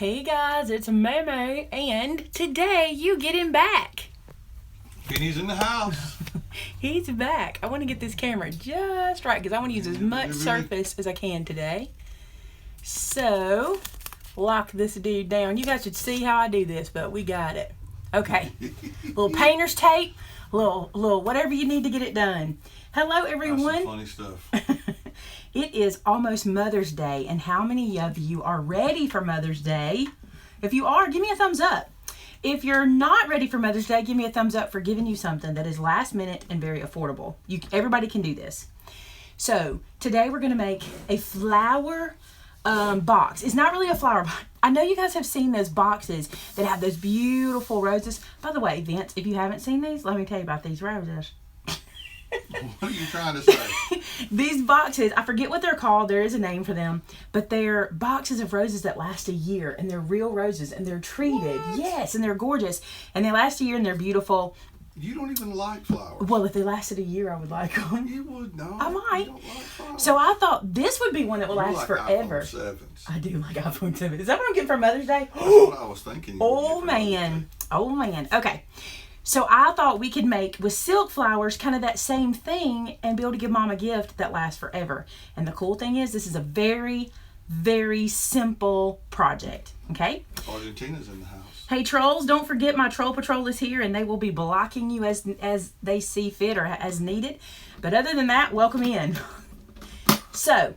Hey guys, it's Maymay, and today you get him back. Vinny's in the house. He's back. I want to get this camera just right because I want to use as much surface as I can today. So, lock this dude down. You guys should see how I do this, but we got it. Okay. Little painter's tape, little whatever you need to get it done. Hello, everyone. That's some funny stuff. It is almost Mother's Day, and how many of you are ready for Mother's Day? If you are, give me a thumbs up. If you're not ready for Mother's Day, give me a thumbs up for giving you something that is last minute and very affordable. Everybody can do this. So today we're going to make a flower box. It's not really a flower box. I know you guys have seen those boxes that have those beautiful roses. By the way, Vince, if you haven't seen these, let me tell you about these roses. What are you trying to say? These boxes, I forget what they're called. There is a name for them. But they're boxes of roses that last a year. And they're real roses. And they're treated. What? Yes, and they're gorgeous. And they last a year and they're beautiful. You don't even like flowers. Well, if they lasted a year, I would like them. You would not. I might. You don't like flowers. So I thought this would be one that would last like forever. iPhone 7s. I do like iPhone 7. Is that what I'm getting for Mother's Day? That's what I was thinking. Oh, man. Oh, man. Okay. So I thought we could make, with silk flowers, kind of that same thing and be able to give Mom a gift that lasts forever. And the cool thing is, this is a very, very simple project. Okay? Argentina's in the house. Hey, trolls, don't forget my troll patrol is here, and they will be blocking you as they see fit or as needed. But other than that, welcome in. So,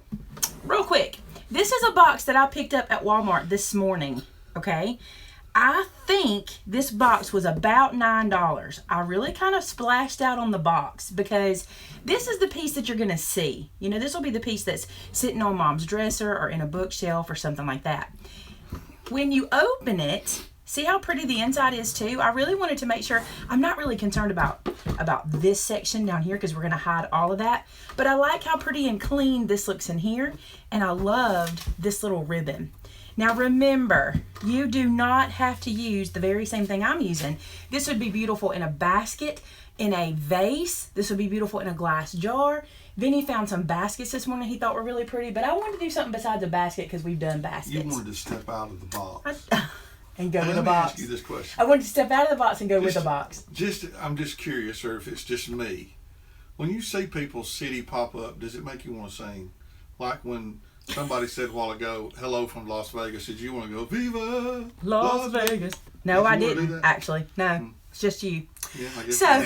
real quick, this is a box that I picked up at Walmart this morning. Okay? I think this box was about $9. I really kind of splashed out on the box because this is the piece that you're going to see. You know, this will be the piece that's sitting on Mom's dresser or in a bookshelf or something like that. When you open it, see how pretty the inside is too? I really wanted to make sure, I'm not really concerned about this section down here because we're going to hide all of that. But I like how pretty and clean this looks in here. And I loved this little ribbon. Now remember, you do not have to use the very same thing I'm using. This would be beautiful in a basket, in a vase. This would be beautiful in a glass jar. Vinny found some baskets this morning he thought were really pretty, but I wanted to do something besides a basket because we've done baskets. You wanted to step out of the box. And go with a box. Let me ask you this question. I wanted to step out of the box and go with a box. I'm just curious, or if it's just me. When you see people's city pop up, does it make you want to sing? Like when somebody said a while ago, hello from Las Vegas. Did you want to go, Viva Las Vegas? No, I didn't, actually. No, it's just you. Yeah, I guess so,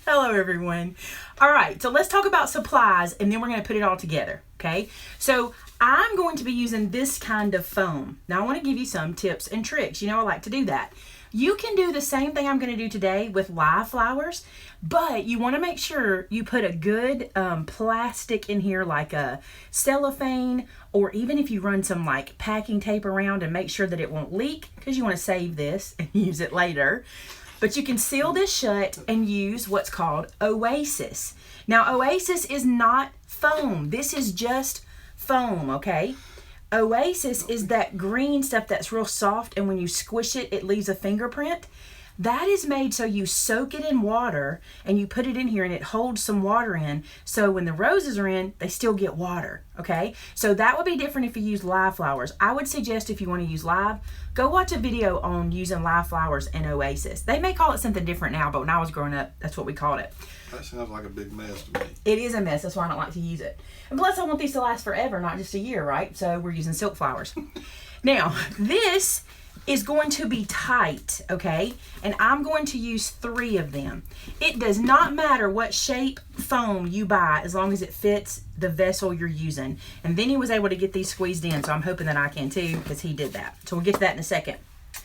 hello, everyone. All right, so let's talk about supplies, and then we're going to put it all together, okay? So, I'm going to be using this kind of foam. Now, I want to give you some tips and tricks. You know, I like to do that. You can do the same thing I'm going to do today with live flowers, but you want to make sure you put a good plastic in here, like a cellophane, or even if you run some like packing tape around and make sure that it won't leak because you want to save this and use it later. But you can seal this shut and use what's called Oasis. Now, Oasis is not foam. This is just foam, okay? Oasis is that green stuff that's real soft, and when you squish it, it leaves a fingerprint. That is made so you soak it in water and you put it in here and it holds some water in, so when the roses are in, they still get water, okay? So that would be different if you use live flowers. I would suggest if you want to use live, go watch a video on using live flowers and Oasis. They may call it something different now, but when I was growing up, that's what we called it. That sounds like a big mess to me. It is a mess. That's why I don't like to use it. And plus, I want these to last forever, not just a year, right? So we're using silk flowers. Now, this is going to be tight, okay? And I'm going to use 3 of them. It does not matter what shape foam you buy as long as it fits the vessel you're using. And Vinny was able to get these squeezed in, so I'm hoping that I can too because he did that. So we'll get to that in a second.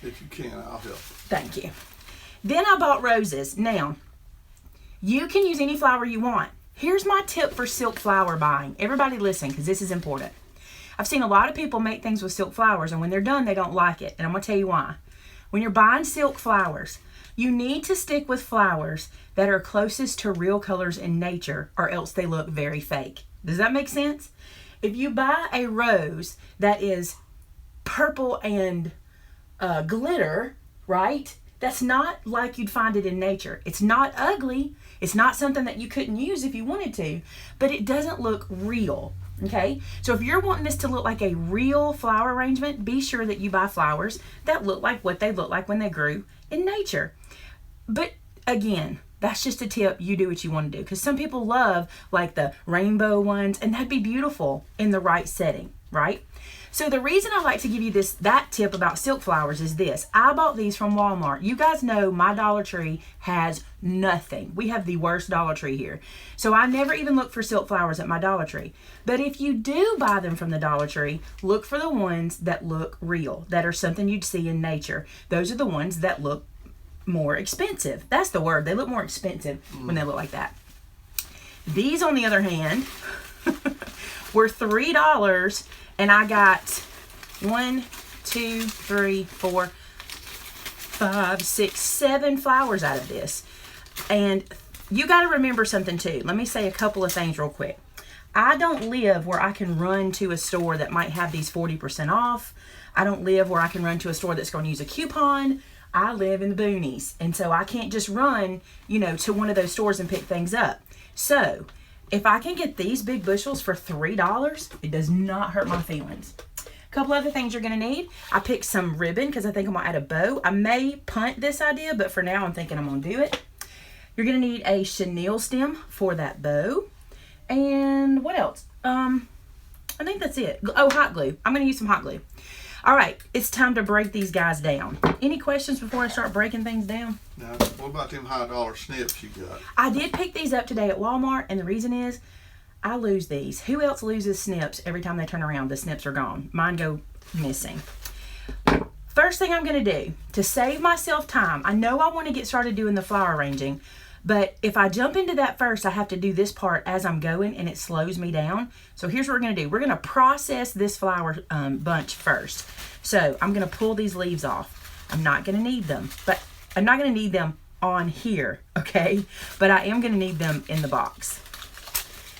If you can, I'll help. Thank you. Then I bought roses. Now, you can use any flower you want. Here's my tip for silk flower buying. Everybody listen, because this is important. I've seen a lot of people make things with silk flowers, and when they're done, they don't like it. And I'm going to tell you why. When you're buying silk flowers, you need to stick with flowers that are closest to real colors in nature, or else they look very fake. Does that make sense? If you buy a rose that is purple and glitter, right? That's not like you'd find it in nature. It's not ugly. It's not something that you couldn't use if you wanted to, but it doesn't look real. Okay, so if you're wanting this to look like a real flower arrangement, be sure that you buy flowers that look like what they look like when they grew in nature. But again, that's just a tip. You do what you want to do, because some people love like the rainbow ones, and that'd be beautiful in the right setting, right? So the reason I like to give you that tip about silk flowers is this. I bought these from Walmart. You guys know my Dollar Tree has nothing. We have the worst Dollar Tree here. So I never even look for silk flowers at my Dollar Tree. But if you do buy them from the Dollar Tree, look for the ones that look real, that are something you'd see in nature. Those are the ones that look more expensive. That's the word. They look more expensive when they look like that. These, on the other hand, were $3, and I got 1, 2, 3, 4, 5, 6, 7 flowers out of this. And you got to remember something too. Let me say a couple of things real quick. I don't live where I can run to a store that might have these 40% off. I don't live where I can run to a store that's going to use a coupon. I live in the boonies, and so I can't just run, to one of those stores and pick things up. So if I can get these big bushels for $3, it does not hurt my feelings. A couple other things you're going to need. I picked some ribbon because I think I'm going to add a bow. I may punt this idea, but for now I'm thinking I'm going to do it. You're going to need a chenille stem for that bow. And what else? I think that's it. Oh, hot glue. I'm going to use some hot glue. All right, it's time to break these guys down. Any questions before I start breaking things down? Now, what about them high dollar snips you got? I did pick these up today at Walmart, and the reason is I lose these. Who else loses snips every time they turn around? The snips are gone. Mine go missing. First thing I'm going to do to save myself time, I know I want to get started doing the flower arranging, but if I jump into that first, I have to do this part as I'm going, and it slows me down. So here's what we're going to do. We're going to process this flower bunch first. So I'm going to pull these leaves off. I'm not going to need them, but I'm not going to need them on here, okay? But I am going to need them in the box.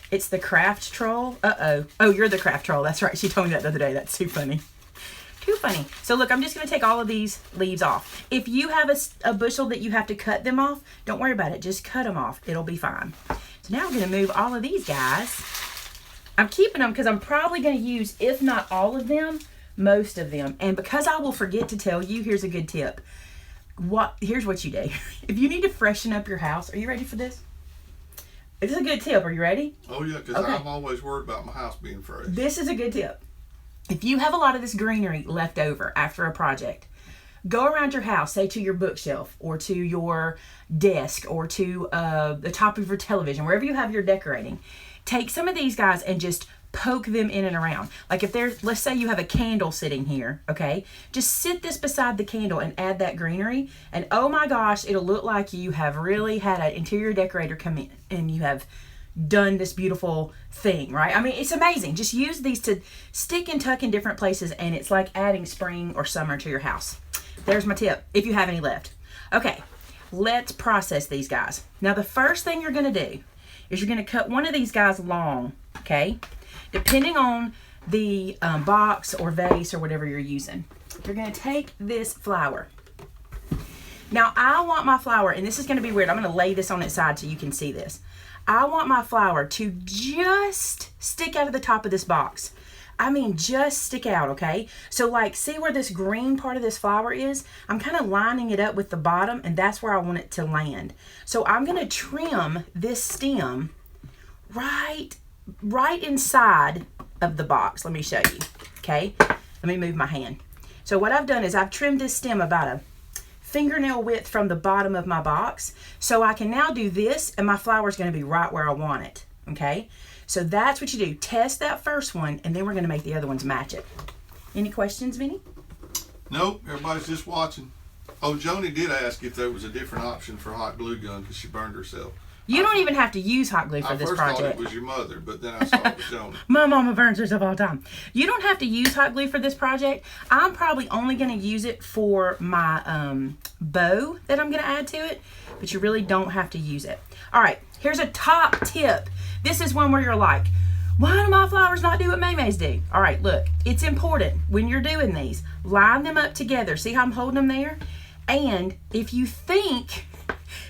It's the craft troll. Uh-oh. Oh, you're the craft troll. That's right. She told me that the other day. That's too funny. Too funny. So look, I'm just going to take all of these leaves off. If you have a bushel that you have to cut them off, don't worry about it. Just cut them off. It'll be fine. So now I'm going to move all of these guys. I'm keeping them because I'm probably going to use, if not all of them, most of them. And because I will forget to tell you, here's a good tip. Here's what you do. If you need to freshen up your house, are you ready for this? This is a good tip. Are you ready? Oh, yeah, because I'm always worried about my house being fresh. This is a good tip. If you have a lot of this greenery left over after a project, go around your house, say to your bookshelf or to your desk or to the top of your television, wherever you have your decorating. Take some of these guys and just poke them in and around. Like if there's, let's say you have a candle sitting here, okay? Just sit this beside the candle and add that greenery, and oh my gosh, it'll look like you have really had an interior decorator come in and you have done this beautiful thing, right? I mean, it's amazing. Just use these to stick and tuck in different places, and it's like adding spring or summer to your house. There's my tip, if you have any left. Okay, let's process these guys. Now, the first thing you're going to do is you're going to cut one of these guys long, okay? Depending on the box or vase or whatever you're using. You're going to take this flower. Now, I want my flower, and this is going to be weird. I'm going to lay this on its side so you can see this. I want my flower to just stick out of the top of this box. I mean, just stick out, okay? So, like, see where this green part of this flower is? I'm kind of lining it up with the bottom, and that's where I want it to land. So, I'm going to trim this stem right inside of the box. Let me show you, okay? Let me move my hand. So, what I've done is I've trimmed this stem about a fingernail width from the bottom of my box, so I can now do this, and my flower is going to be right where I want it, okay? So that's what you do. Test that first one, and then we're going to make the other ones match it. Any questions, Vinny? Nope, everybody's just watching. Oh, Joni did ask if there was a different option for hot glue gun because she burned herself. You don't even have to use hot glue for this project. I first thought it was your mother, but then I saw it was Joni. My mama burns herself all the time. You don't have to use hot glue for this project. I'm probably only going to use it for my bow that I'm going to add to it, but you really don't have to use it. All right, here's a top tip. This is one where you're like, why do my flowers not do what Maymay's do? All right, look, it's important when you're doing these, line them up together. See how I'm holding them there? And if you think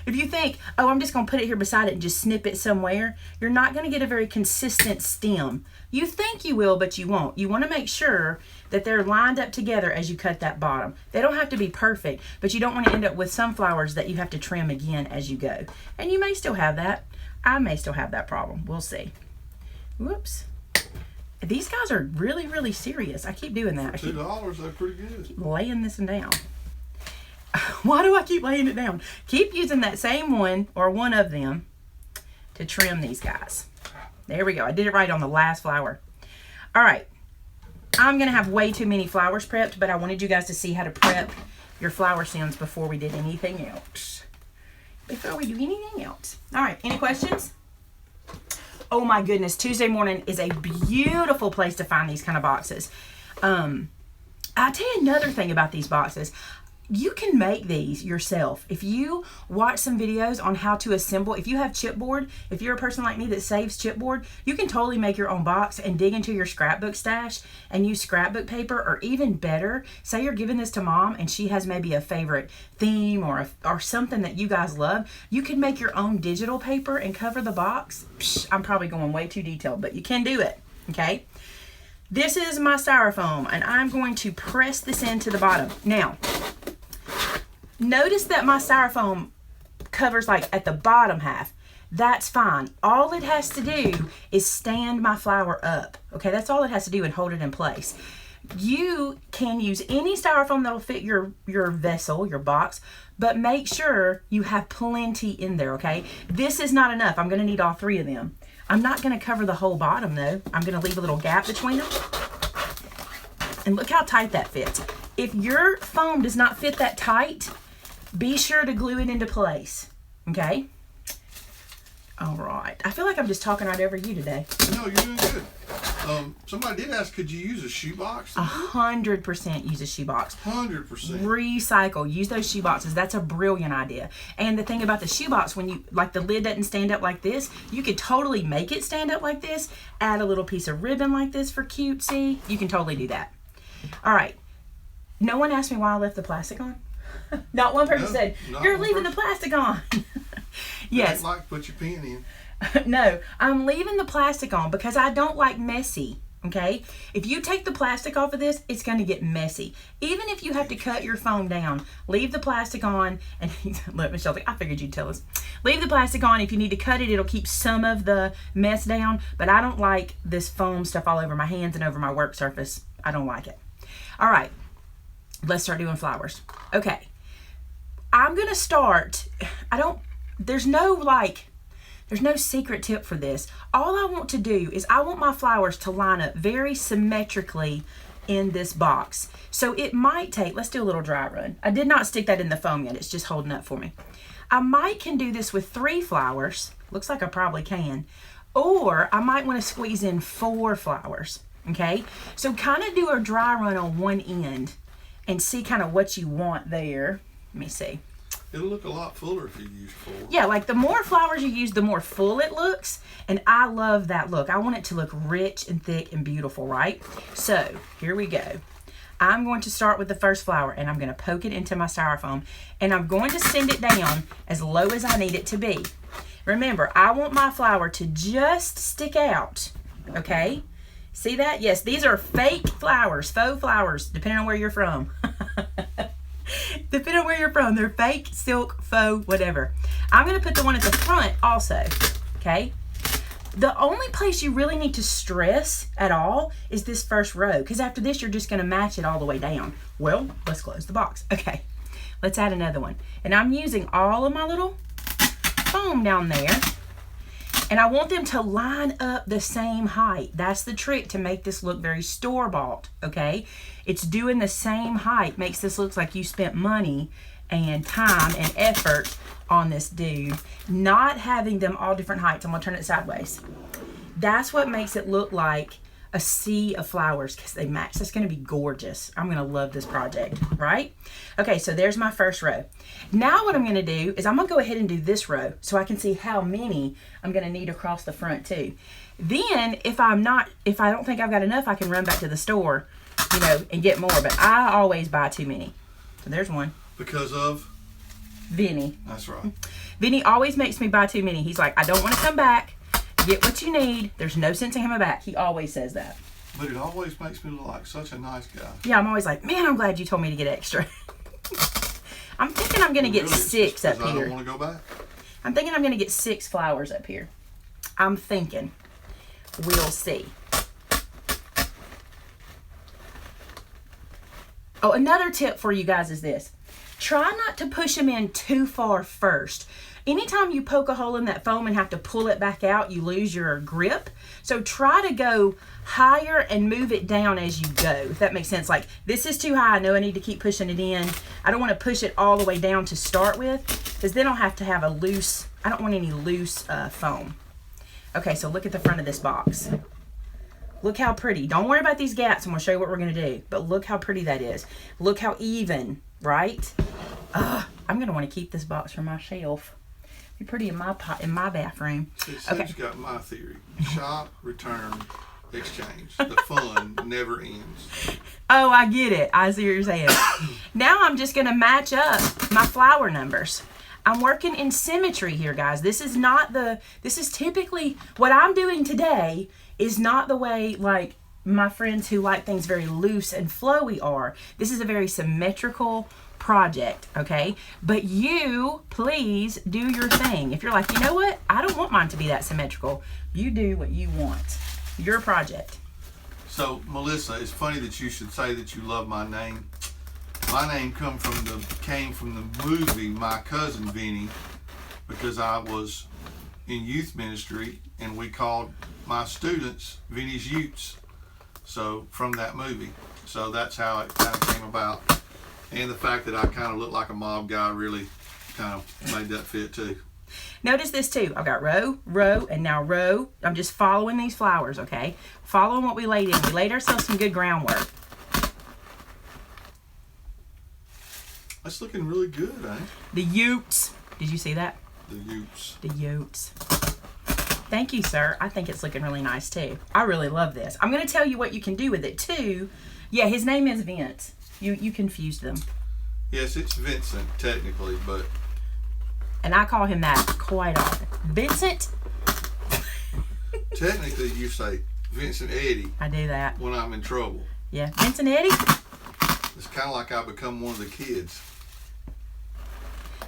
If you think, oh, I'm just going to put it here beside it and just snip it somewhere, you're not going to get a very consistent stem. You think you will, but you won't. You want to make sure that they're lined up together as you cut that bottom. They don't have to be perfect, but you don't want to end up with some flowers that you have to trim again as you go. And you may still have that. I may still have that problem. We'll see. Whoops. These guys are really, really serious. I keep doing that. $2, they're pretty good. Keep laying this one down. Why do I keep laying it down? Keep using that same one or one of them to trim these guys. There we go. I did it right on the last flower. All right. I'm going to have way too many flowers prepped, but I wanted you guys to see how to prep your flower stems before we did anything else. Before we do anything else. All right. Any questions? Oh my goodness. Tuesday morning is a beautiful place to find these kind of boxes. I'll tell you another thing about these boxes. You can make these yourself. If you watch some videos on how to assemble, if you have chipboard, if you're a person like me that saves chipboard, you can totally make your own box and dig into your scrapbook stash and use scrapbook paper, or even better, say you're giving this to mom and she has maybe a favorite theme or something that you guys love. You can make your own digital paper and cover the box. Psh, I'm probably going way too detailed, but you can do it, okay? This is my styrofoam, and I'm going to press this into the bottom. Now, notice that my styrofoam covers like at the bottom half. That's fine. All it has to do is stand my flower up. Okay, that's all it has to do and hold it in place. You can use any styrofoam that'll fit your vessel, your box, but make sure you have plenty in there, okay? This is not enough. I'm going to need all three of them. I'm not going to cover the whole bottom though. I'm going to leave a little gap between them. And look how tight that fits. If your foam does not fit that tight, be sure to glue it into place, okay? All right. I feel like I'm just talking right over you today. No, you're doing good. Somebody did ask, could you use a shoebox? 100% use a shoebox. 100%. Recycle. Use those shoeboxes. That's a brilliant idea. And the thing about the shoebox, when you, like the lid doesn't stand up like this, you could totally make it stand up like this, add a little piece of ribbon like this for cutesy. You can totally do that. All right. No one asked me why I left the plastic on. Not one person said, you're leaving the plastic on. Yes. I like put your pen in. No, I'm leaving the plastic on because I don't like messy, okay? If you take the plastic off of this, it's going to get messy. Even if you have to cut your foam down, leave the plastic on. And look, Michelle, I figured you'd tell us. Leave the plastic on. If you need to cut it, it'll keep some of the mess down. But I don't like this foam stuff all over my hands and over my work surface. I don't like it. All right, let's start doing flowers. Okay, I'm going to start. There's no secret tip for this. All I want to do is I want my flowers to line up very symmetrically in this box. So it might take, let's do a little dry run. I did not stick that in the foam yet. It's just holding up for me. I can do this with 3 flowers. Looks like I probably can. Or I might want to squeeze in 4 flowers. Okay? So kind of do a dry run on one end and see kind of what you want there. Let me see. It'll look a lot fuller if you use 4. Yeah, like the more flowers you use, the more full it looks. And I love that look. I want it to look rich and thick and beautiful, right? So here we go. I'm going to start with the first flower and I'm going to poke it into my styrofoam. And I'm going to send it down as low as I need it to be. Remember, I want my flower to just stick out, okay? See that? Yes, these are fake flowers, faux flowers, depending on where you're from. Depending on where you're from, they're fake, silk, faux, whatever. I'm going to put the one at the front also, okay? The only place you really need to stress at all is this first row, because after this, you're just going to match it all the way down. Well, let's close the box. Okay, let's add another one. And I'm using all of my little foam down there, and I want them to line up the same height. That's the trick to make this look very store-bought, okay? It's doing the same height. Makes this look like you spent money and time and effort on this dude. Not having them all different heights. I'm going to turn it sideways. That's what makes it look like a sea of flowers because they match. That's going to be gorgeous. I'm going to love this project, right? Okay, so there's my first row. Now what I'm going to do is I'm going to go ahead and do this row so I can see how many I'm going to need across the front too. Then if I don't think I've got enough, I can run back to the store, and get more. But I always buy too many. So there's one. Because of? Vinny. That's right. Vinny always makes me buy too many. He's like, I don't want to come back. Get what you need. There's no sense in coming back. He always says that. But it always makes me look like such a nice guy. Yeah, I'm always like, man, I'm glad you told me to get extra. I'm thinking I'm going to get 6 up here. I don't want to go back. I'm thinking I'm going to get 6 flowers up here. I'm thinking. We'll see. Oh, another tip for you guys is this. Try not to push them in too far first. Anytime you poke a hole in that foam and have to pull it back out, you lose your grip. So try to go higher and move it down as you go, if that makes sense. Like, this is too high. I know I need to keep pushing it in. I don't want to push it all the way down to start with, because then I'll have to have a loose, I don't want any loose foam. Okay, so look at the front of this box. Look how pretty. Don't worry about these gaps. I'm going to show you what we're going to do. But look how pretty that is. Look how even, right? I'm going to want to keep this box for my shelf. Be pretty in my bathroom. It's got my theory. Shop, return, exchange. The fun never ends. Oh, I get it. I see what you're saying. Now I'm just going to match up my flower numbers. I'm working in symmetry here, guys. This is typically, what I'm doing today is not the way, like, my friends who like things very loose and flowy are. This is a very symmetrical project, okay? But you, please do your thing. If you're like, you know what? I don't want mine to be that symmetrical. You do what you want. Your project. So, Melissa, it's funny that you should say that you love my name. My name came from the movie My Cousin Vinny, because I was in youth ministry and we called my students Vinny's Utes. So, from that movie. So that's how it kind of came about. And the fact that I kind of look like a mob guy really kind of made that fit too. Notice this too. I've got row, row, and now row. I'm just following these flowers, okay? Following what we laid in. We laid ourselves some good groundwork. That's looking really good, eh? The Utes. Did you see that? The Utes. The Utes. Thank you, sir. I think it's looking really nice too. I really love this. I'm going to tell you what you can do with it too. Yeah, his name is Vince. You confused them. Yes, it's Vincent technically, but... And I call him that quite often. Vincent? Technically, you say Vincent Eddie. I do that. When I'm in trouble. Yeah. Vincent Eddie? It's kind of like I become one of the kids.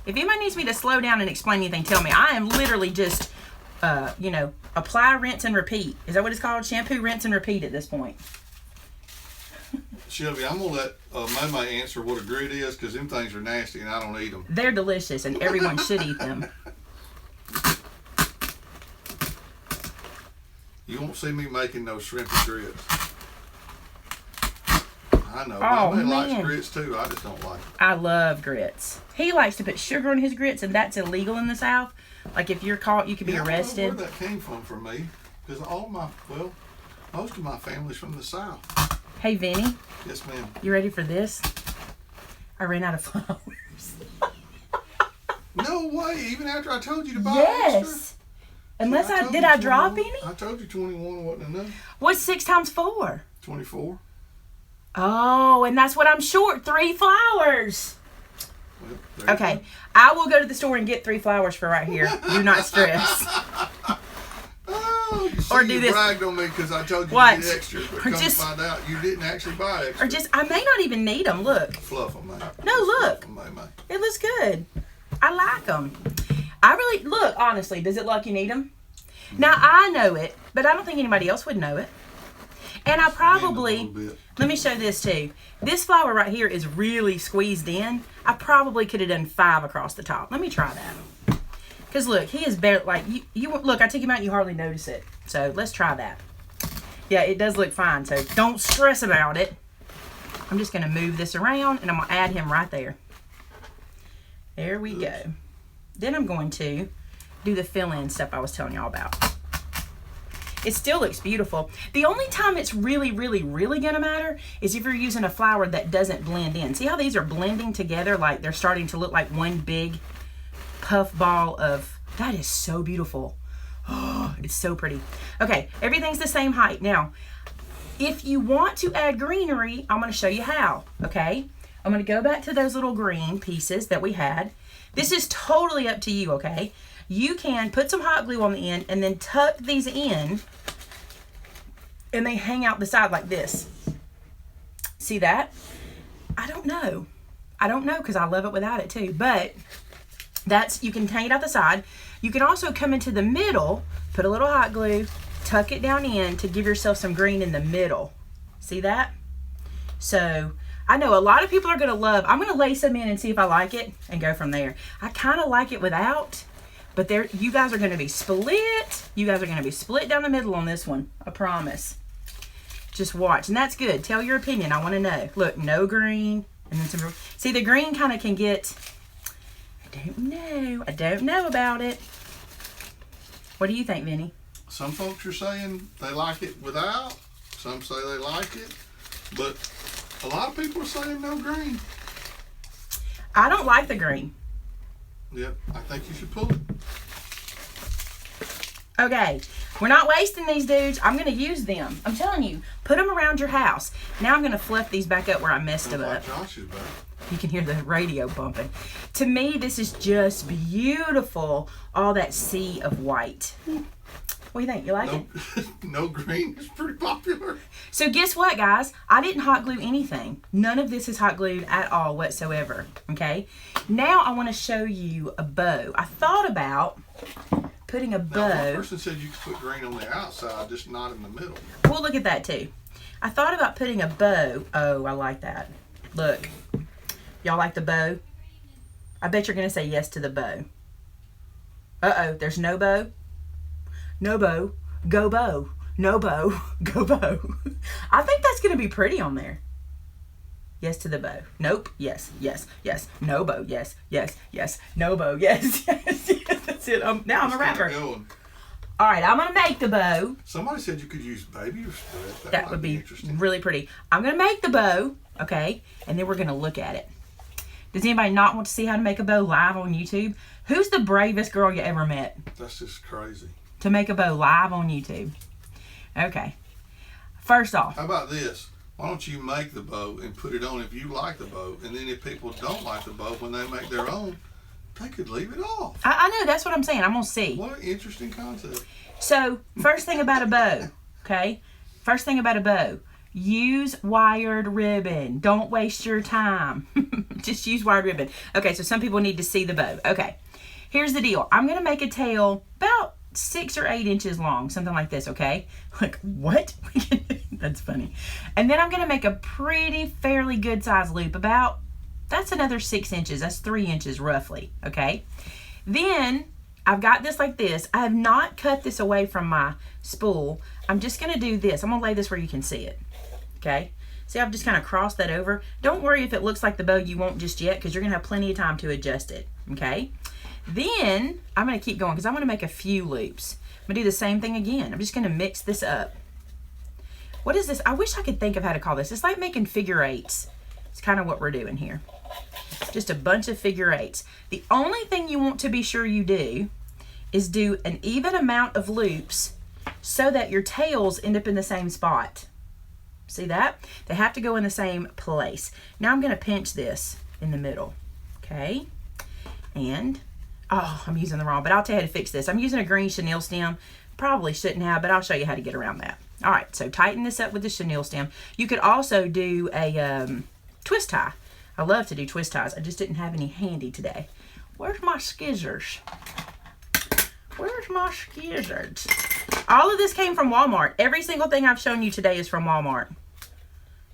If anybody needs me to slow down and explain anything, tell me. I am literally just, apply, rinse, and repeat. Is that what it's called? Shampoo, rinse, and repeat at this point. Shelby, I'm going to let Maymay answer what a grit is, because them things are nasty and I don't eat them. They're delicious and everyone should eat them. You won't see me making those shrimpy grits. I know. Oh, Maymay man. likes grits too. I just don't like them. I love grits. He likes to put sugar on his grits, and that's illegal in the South. Like, if you're caught, you could be arrested. I don't know where that came from for me, because most of my family's from the South. Hey, Vinny. Yes, ma'am. You ready for this? I ran out of flowers. No way. Even after I told you to buy extra? Yes. Unless did I drop any? I told you 21 wasn't enough. What's 6 times 4? 24. Oh, and that's what I'm short. 3 flowers. Well, Okay. I will go to the store and get 3 flowers for right here. Do not stress. Oh, you see, Or do you this. bragged on me because I told you What? to get extra, but Or come just- to find out you didn't actually buy extra. Or just, I may not even need them. Look. Fluff them, man. No, look. Fluff 'em, man. It looks good. I like them. I really, look, honestly, does it look like you need them? Now, I know it, but I don't think anybody else would know it. And I probably, Bend a little bit. let me show this too. This flower right here is really squeezed in. I probably could have done 5 across the top. Let me try that. Because look, he is bare, like, you look, I took him out and you hardly notice it. So let's try that. Yeah, it does look fine. So don't stress about it. I'm just going to move this around and I'm going to add him right there. There we go. Then I'm going to do the fill-in stuff I was telling y'all about. It still looks beautiful. The only time it's really, really, really going to matter is if you're using a flower that doesn't blend in. See how these are blending together? Like they're starting to look like one big puff ball of... That is so beautiful. Oh, it's so pretty. Okay, everything's the same height. Now, if you want to add greenery, I'm going to show you how, okay? I'm going to go back to those little green pieces that we had. This is totally up to you, okay? You can put some hot glue on the end and then tuck these in, and they hang out the side like this. See that? I don't know because I love it without it too, but you can hang it out the side. You can also come into the middle, put a little hot glue, tuck it down in to give yourself some green in the middle. See that? So I know a lot of people are going to love, I'm going to lay some in and see if I like it and go from there. I kind of like it without, but you guys are going to be split. You guys are going to be split down the middle on this one. I promise. Just watch. And that's good. Tell your opinion. I want to know. Look, no green. And then some. See, the green kind of can get, I don't know about it. What do you think, Vinny? Some folks are saying they like it without. Some say they like it. But a lot of people are saying no green. I don't like the green. Yep, I think you should pull it. Okay, we're not wasting these dudes. I'm going to use them. I'm telling you, put them around your house. Now I'm going to fluff these back up where I messed them up. Josh's back. You can hear the radio bumping. To me, this is just beautiful. All that sea of white. What do you think? You like it? No green is pretty popular. So guess what, guys? I didn't hot glue anything. None of this is hot glued at all whatsoever. Okay? Now I want to show you a bow. I thought about putting a bow. Now, one person said you could put green on the outside, just not in the middle. We'll look at that too. I thought about putting a bow. Oh, I like that. Look. Y'all like the bow? I bet you're going to say yes to the bow. Uh-oh, there's no bow. No bow. Go bow. No bow. Go bow. I think that's going to be pretty on there. Yes to the bow. Nope. Yes. Yes. Yes. No bow. Yes. Yes. Yes. No bow. Yes. Yes. Yes. That's it. Now I'm a rapper. All right. I'm going to make the bow. Somebody said you could use baby or spread. That would be really pretty. I'm going to make the bow. Okay. And then we're going to look at it. Does anybody not want to see how to make a bow live on YouTube? Who's the bravest girl you ever met? That's just crazy. To make a bow live on YouTube. Okay. First off. How about this? Why don't you make the bow and put it on if you like the bow, and then if people don't like the bow when they make their own, they could leave it off. I know, that's what I'm saying. I'm going to see. What an interesting concept. So, first thing about a bow, okay? First thing about a bow. Use wired ribbon. Don't waste your time. Just use wired ribbon. Okay, so some people need to see the bow. Okay, here's the deal. I'm going to make a tail about 6 or 8 inches long, something like this, okay? Like, what? That's funny. And then I'm going to make a pretty fairly good size loop, about, that's another 6 inches. That's 3 inches roughly, okay? Then I've got this like this. I have not cut this away from my spool. I'm just going to do this. I'm going to lay this where you can see it, okay? See, I've just kind of crossed that over. Don't worry if it looks like the bow you won't just yet, because you're going to have plenty of time to adjust it, okay? Then I'm going to keep going because I'm going to make a few loops. I'm going to do the same thing again. I'm just going to mix this up. What is this? I wish I could think of how to call this. It's like making figure eights. It's kind of what we're doing here. Just a bunch of figure eights. The only thing you want to be sure you do is do an even amount of loops so that your tails end up in the same spot. See that? They have to go in the same place. Now I'm going to pinch this in the middle. Okay? And, oh, I'm using the wrong, but I'll tell you how to fix this. I'm using a green chenille stem. Probably shouldn't have, but I'll show you how to get around that. All right, so tighten this up with the chenille stem. You could also do a twist tie. I love to do twist ties. I just didn't have any handy today. Where's my scissors? Where's my scissors? All of this came from Walmart. Every single thing I've shown you today is from Walmart.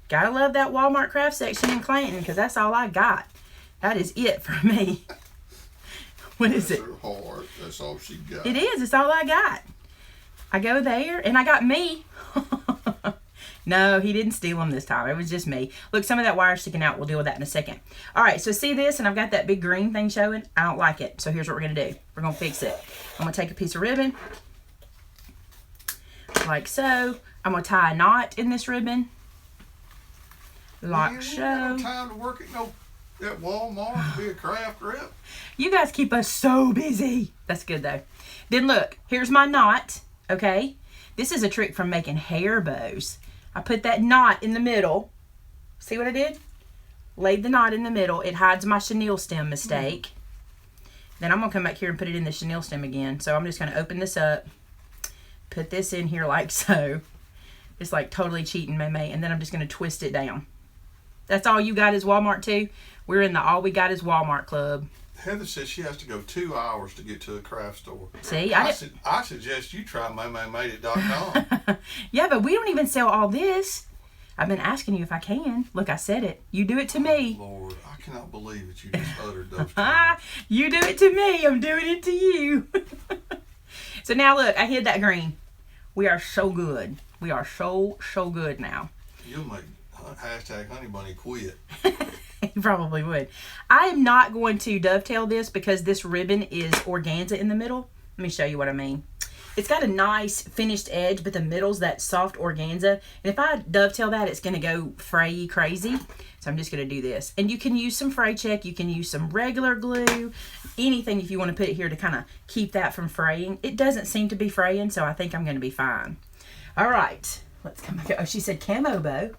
Gotta love that Walmart craft section in Clanton because that's all I got. That is it for me. What is it? Her heart. That's all she got. It is. It's all I got. I go there and I got me. No, he didn't steal them this time. It was just me. Look, some of that wire sticking out. We'll deal with that in a second. All right, so see this? And I've got that big green thing showing. I don't like it. So here's what we're going to do. We're going to fix it. I'm going to take a piece of ribbon. Like so. I'm going to tie a knot in this ribbon. Like so. You ain't got no time to work at Walmart to be a craft rep. You guys keep us so busy. That's good, though. Then look. Here's my knot. Okay? This is a trick from making hair bows. I put that knot in the middle. See what I did? laid the knot in the middle. It hides my chenille stem mistake. Then I'm going to come back here and put it in the chenille stem again. So I'm just going to open this up, put this in here like so. It's like totally cheating, Maymay. And then I'm just going to twist it down. That's all you got is Walmart too? We're in the all we got is Walmart club. Heather says she has to go 2 hours to get to a craft store. See, I suggest you try MaymayMadeIt.com. Yeah, but we don't even sell all this. I've been asking you if I can. Look, I said it. You do it to me. Lord, I cannot believe that you just uttered those terms. You do it to me. I'm doing it to you. So now look, I hid that green. We are so good. We are so good now. You'll make hashtag Honey Bunny quit. You probably would. I am not going to dovetail this because this ribbon is organza in the middle. Let me show you what I mean. It's got a nice finished edge, but the middle's that soft organza. And if I dovetail that, it's going to go fray crazy. So I'm just going to do this. And you can use some fray check. You can use some regular glue. Anything if you want to put it here to kind of keep that from fraying. It doesn't seem to be fraying, so I think I'm going to be fine. All right. Let's come back. Oh, she said camo bow.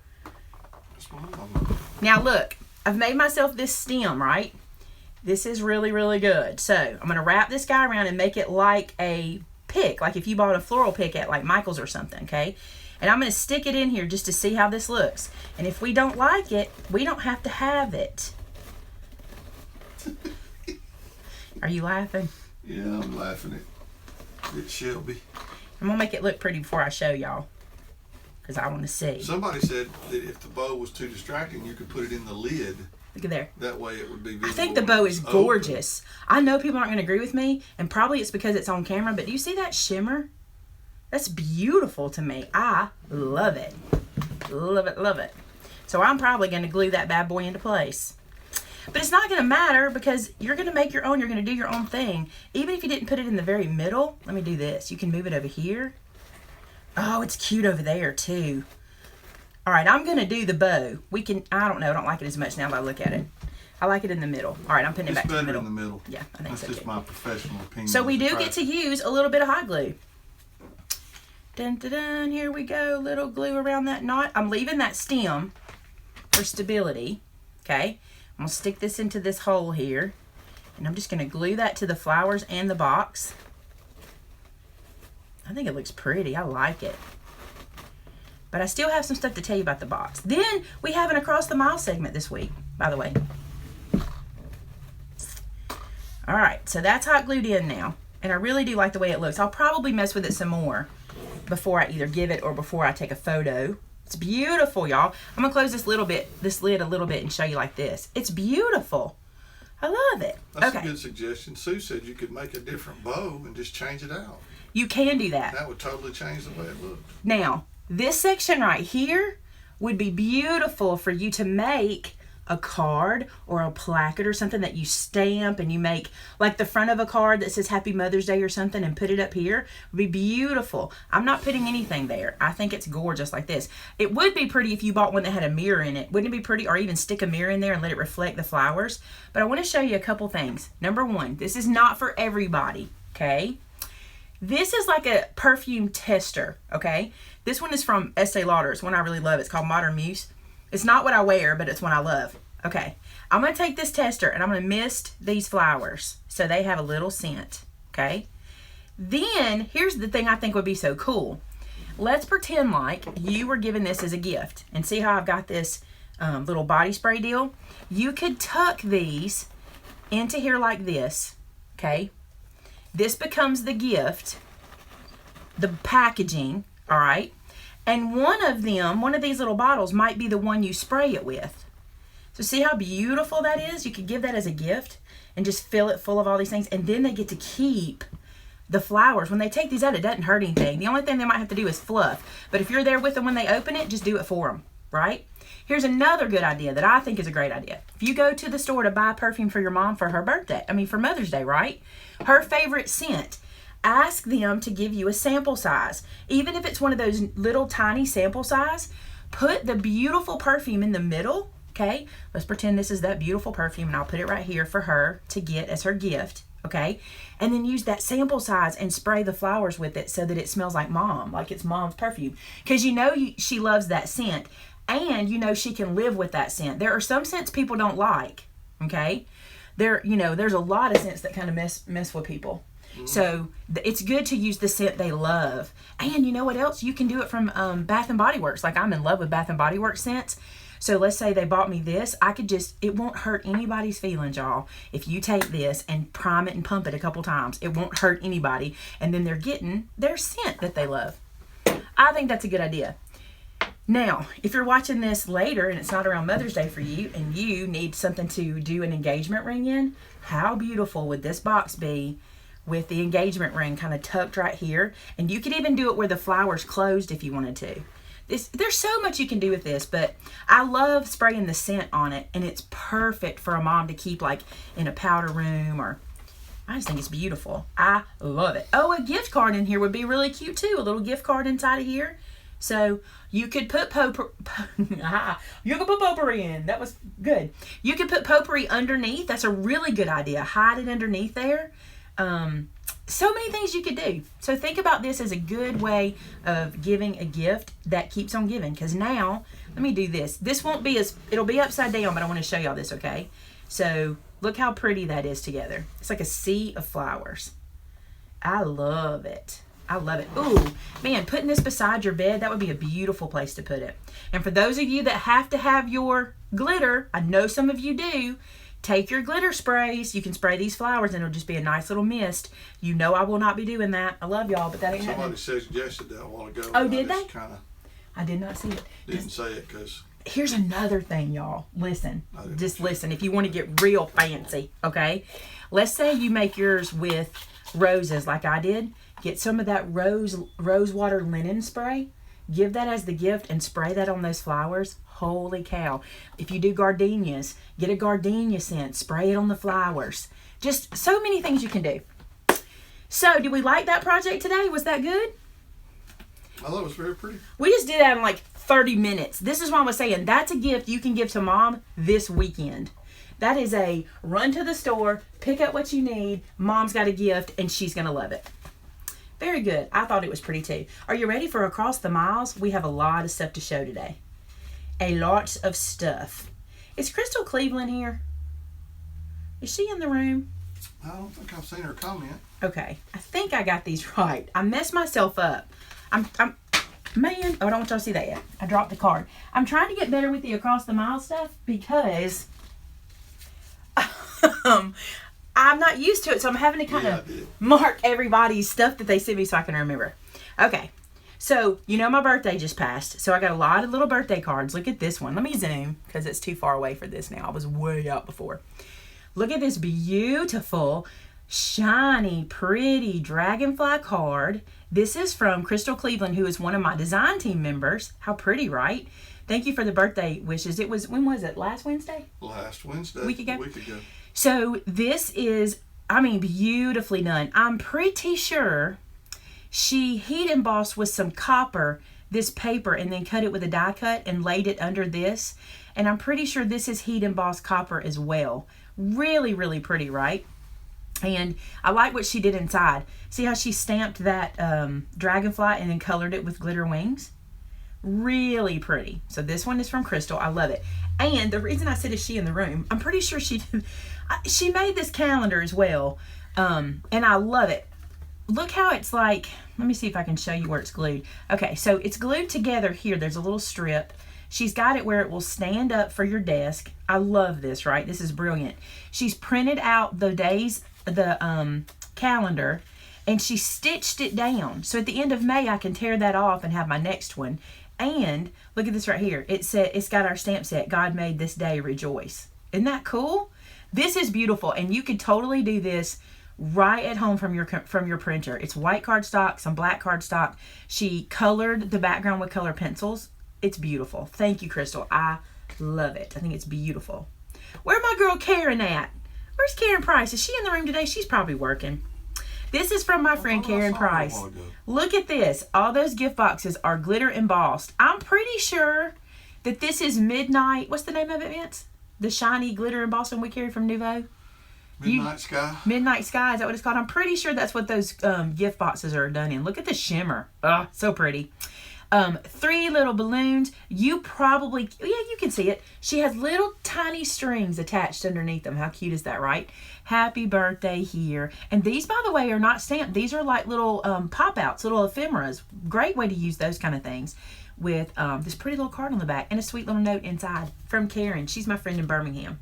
Now look. I've made myself this stem, right? This is really good. So I'm going to wrap this guy around and make it like a pick, like if you bought a floral pick at like Michael's or something, okay? And I'm going to stick it in here just to see how this looks. And if we don't like it, we don't have to have it. Are you laughing? Yeah, I'm laughing at Shelby. I'm going to make it look pretty before I show y'all. Because I want to see. Somebody said that if the bow was too distracting, you could put it in the lid. Look at there. That way it would be visible. I think the bow is gorgeous. I know people aren't going to agree with me, and probably it's because it's on camera, but do you see that shimmer? That's beautiful to me. I love it. Love it. So I'm probably going to glue that bad boy into place. But it's not going to matter because you're going to make your own. You're going to do your own thing. Even if you didn't put it in the very middle, let me do this. You can move it over here. Oh, it's cute over there too. All right, I'm going to do the bow. I don't know. I don't like it as much now that I look at it. I like it in the middle. All right, I'm putting it back to the middle. It's better in the middle. Yeah, I think That's so just too. my professional opinion. So we do get to use a little bit of hot glue. Dun, dun, dun. Here we go. Little glue around that knot. I'm leaving that stem for stability. Okay. I'm going to stick this into this hole here. And I'm just going to glue that to the flowers and the box. I think it looks pretty. I like it. But I still have some stuff to tell you about the box. Then we have an Across the Mile segment this week, by the way. All right, so that's hot glued in now. And I really do like the way it looks. I'll probably mess with it some more before I either give it or before I take a photo. It's beautiful, y'all. I'm going to close this lid a little bit and show you like this. It's beautiful. I love it. That's a good suggestion. Sue said you could make a different bow and just change it out. You can do that. That would totally change the way it looks. Now, this section right here would be beautiful for you to make a card or a placard or something that you stamp and you make like the front of a card that says Happy Mother's Day or something and put it up here. It would be beautiful. I'm not putting anything there. I think it's gorgeous like this. It would be pretty if you bought one that had a mirror in it. Wouldn't it be pretty? Or even stick a mirror in there and let it reflect the flowers. But I want to show you a couple things. Number one, this is not for everybody, okay? This is like a perfume tester, okay? This one is from Estee Lauder. It's one I really love. It's called Modern Muse. It's not what I wear, but it's one I love. Okay, I'm going to take this tester and I'm going to mist these flowers so they have a little scent, okay? Then, here's the thing I think would be so cool. Let's pretend like you were given this as a gift. And see how I've got this little body spray deal? You could tuck these into here like this, okay? This becomes the gift, the packaging, all right? And one of these little bottles might be the one you spray it with. So see how beautiful that is? You could give that as a gift and just fill it full of all these things. And then they get to keep the flowers. When they take these out, it doesn't hurt anything. The only thing they might have to do is fluff. But if you're there with them when they open it, just do it for them, right? Here's another good idea that I think is a great idea. If you go to the store to buy perfume for your mom for her birthday, for Mother's Day, right? Her favorite scent. Ask them to give you a sample size. Even if it's one of those little tiny sample size, put the beautiful perfume in the middle, okay? Let's pretend this is that beautiful perfume and I'll put it right here for her to get as her gift, okay? And then use that sample size and spray the flowers with it so that it smells like mom, like it's mom's perfume. Because she loves that scent. And she can live with that scent. There are some scents people don't like. Okay, there's a lot of scents that kind of mess with people. So it's good to use the scent they love. And you know what else? You can do it from Bath and Body Works. Like, I'm in love with Bath and Body Works scents. So let's say they bought me this. It won't hurt anybody's feelings, y'all. If you take this and prime it and pump it a couple times, it won't hurt anybody. And then they're getting their scent that they love. I think that's a good idea. Now, if you're watching this later and it's not around Mother's Day for you and you need something to do an engagement ring in, how beautiful would this box be with the engagement ring kind of tucked right here? And you could even do it where the flower's closed if you wanted to. There's so much you can do with this, but I love spraying the scent on it, and it's perfect for a mom to keep like in a powder room, or I just think it's beautiful. I love it. Oh, a gift card in here would be really cute too. A little gift card inside of here. So you could put you could put potpourri in. That was good. You could put potpourri underneath. That's a really good idea. Hide it underneath there. So many things you could do. So think about this as a good way of giving a gift that keeps on giving. Because now, let me do this. This won't be it'll be upside down, but I want to show y'all this, okay? So look how pretty that is together. It's like a sea of flowers. I love it. I love it. Ooh, man, putting this beside your bed, that would be a beautiful place to put it. And for those of you that have to have your glitter, I know some of you do, take your glitter sprays. You can spray these flowers and it'll just be a nice little mist. You know I will not be doing that. I love y'all, but that ain't happening. Somebody suggested that a while ago. Oh, did they? I did not see it. Didn't say it because... Here's another thing, y'all. Listen. Just listen if you want to get real fancy, okay? Let's say you make yours with roses like I did. Get some of that rose water linen spray. Give that as the gift and spray that on those flowers. Holy cow. If you do gardenias, get a gardenia scent. Spray it on the flowers. Just so many things you can do. So, did we like that project today? Was that good? I thought it was very pretty. We just did that in like 30 minutes. This is what I was saying. That's a gift you can give to mom this weekend. That is a run to the store, pick up what you need. Mom's got a gift and she's going to love it. Very good. I thought it was pretty too. Are you ready for Across the Miles? We have a lot of stuff to show today. A lot of stuff. Is Crystal Cleveland here? Is she in the room? I don't think I've seen her comment. Okay. I think I got these right. I messed myself up. Man, I don't want y'all to see that yet. I dropped the card. I'm trying to get better with the Across the Miles stuff because I'm not used to it, so I'm having to kind of mark everybody's stuff that they sent me so I can remember. Okay, so my birthday just passed, so I got a lot of little birthday cards. Look at this one. Let me zoom because it's too far away for this now. I was way out before. Look at this beautiful, shiny, pretty dragonfly card. This is from Crystal Cleveland, who is one of my design team members. How pretty, right? Thank you for the birthday wishes. When was it? Last Wednesday? Last Wednesday. A week ago? A week ago. So this is, beautifully done. I'm pretty sure she heat embossed with some copper this paper and then cut it with a die cut and laid it under this. And I'm pretty sure this is heat embossed copper as well. Really, really pretty, right? And I like what she did inside. See how she stamped that dragonfly and then colored it with glitter wings? Really pretty. So this one is from Crystal. I love it. And the reason I said is she in the room, I'm pretty sure she made this calendar as well. And I love it. Look how it's like, let me see if I can show you where it's glued. Okay, so it's glued together here. There's a little strip. She's got it where it will stand up for your desk. I love this, right? This is brilliant. She's printed out the days, the calendar, and she stitched it down. So at the end of May, I can tear that off and have my next one. And look at this right here. It's got our stamp set. God made this day, rejoice. Isn't that cool? This is beautiful, and you could totally do this right at home from your printer. It's white cardstock, some black cardstock. She colored the background with color pencils. It's beautiful. Thank you, Crystal. I love it. I think it's beautiful. Where my girl Karen at? Where's Karen Price? Is she in the room today? She's probably working. This is from my friend Karen Price. Look at this. All those gift boxes are glitter embossed. I'm pretty sure that this is Midnight. What's the name of it, Vince? The shiny glitter embossing we carry from Nouveau? Midnight Sky. Midnight Sky, is that what it's called? I'm pretty sure that's what those gift boxes are done in. Look at the shimmer. Oh, so pretty. 3 little balloons. You probably, yeah, you can see it. She has little tiny strings attached underneath them. How cute is that, right? Happy birthday here. And these, by the way, are not stamped. These are like little pop-outs, little ephemeras. Great way to use those kind of things with this pretty little card on the back and a sweet little note inside from Karen. She's my friend in Birmingham.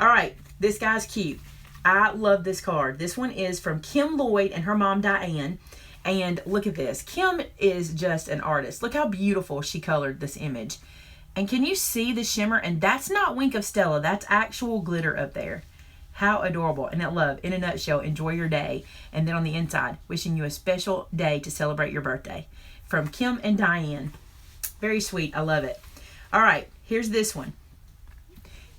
All right, this guy's cute. I love this card. This one is from Kim Lloyd and her mom, Diane. And look at this. Kim is just an artist. Look how beautiful she colored this image. And can you see the shimmer? And that's not Wink of Stella. That's actual glitter up there. How adorable. And that love, in a nutshell, enjoy your day. And then on the inside, wishing you a special day to celebrate your birthday. From Kim and Diane. Very sweet. I love it. All right, here's this one.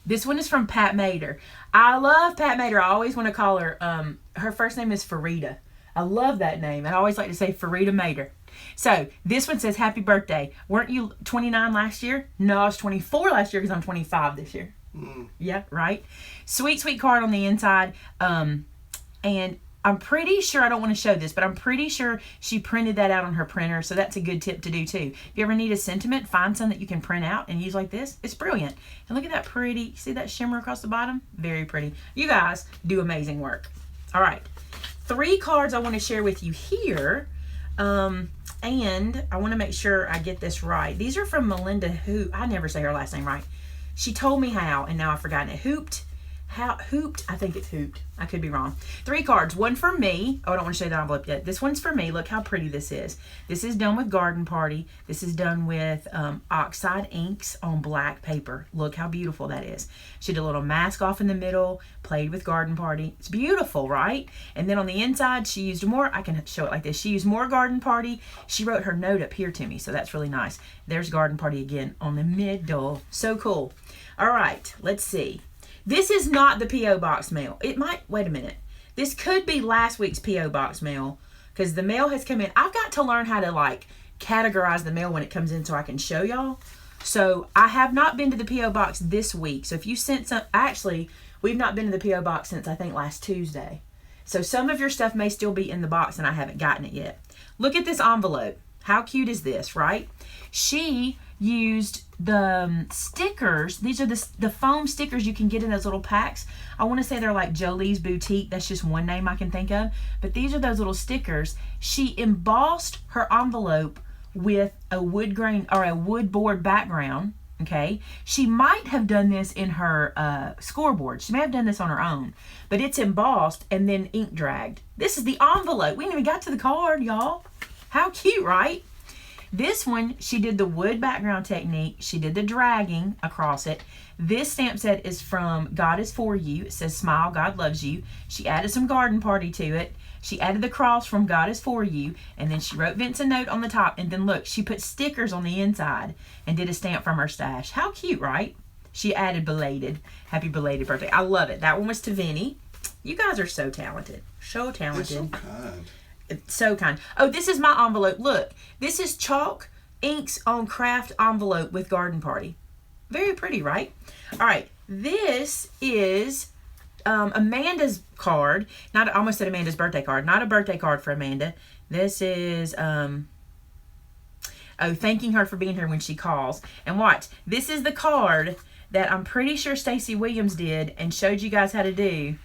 This one is from Pat Mader. I love Pat Mader. I always want to call her, her first name is Farida. I love that name. I always like to say Farida Mader. So this one says, happy birthday. Weren't you 29 last year? No, I was 24 last year because I'm 25 this year. Yeah, right? Sweet, sweet card on the inside. And I'm pretty sure, I don't want to show this, but I'm pretty sure she printed that out on her printer. So that's a good tip to do too. If you ever need a sentiment, find some that you can print out and use like this. It's brilliant. And look at that pretty, see that shimmer across the bottom? Very pretty. You guys do amazing work. All right. 3 cards I want to share with you here. And I want to make sure I get this right. These are from Melinda Hoop. I never say her last name right. She told me how, and now I've forgotten it. Hooped. I think it's Hooped. I could be wrong. 3 cards. One for me. Oh, I don't want to show the envelope yet. This one's for me. Look how pretty this is. This is done with Garden Party. This is done with oxide inks on black paper. Look how beautiful that is. She did a little mask off in the middle, played with Garden Party. It's beautiful, right? And then on the inside, she used more. I can show it like this. She used more Garden Party. She wrote her note up here to me, so that's really nice. There's Garden Party again on the middle. So cool. All right, let's see. This is not the P.O. Box mail. It might, wait a minute. This could be last week's P.O. Box mail because the mail has come in. I've got to learn how to like categorize the mail when it comes in so I can show y'all. So I have not been to the P.O. Box this week. So if you sent some, actually, we've not been to the P.O. Box since I think last Tuesday. So some of your stuff may still be in the box and I haven't gotten it yet. Look at this envelope. How cute is this, right? She used the stickers. These are the foam stickers you can get in those little packs. I want to say they're like Jolie's Boutique. That's just one name I can think of. But these are those little stickers. She embossed her envelope with a wood grain or a wood board background. Okay. She might have done this in her scoreboard. She may have done this on her own. But it's embossed and then ink dragged. This is the envelope. We ain't even got to the card, y'all. How cute, right? This one, she did the wood background technique. She did the dragging across it. This stamp set is from God is For You. It says, smile, God loves you. She added some Garden Party to it. She added the cross from God is For You. And then she wrote Vince a note on the top. And then look, she put stickers on the inside and did a stamp from her stash. How cute, right? She added belated. Happy belated birthday. I love it. That one was to Vinny. You guys are so talented. So talented. It's so kind. So kind. Oh, this is my envelope. Look, this is chalk inks on craft envelope with Garden Party. Very pretty, right? All right, this is Amanda's card. Not, I almost said Amanda's birthday card. Not a birthday card for Amanda. This is thanking her for being here when she calls. And watch, this is the card that I'm pretty sure Stacey Williams did and showed you guys how to do.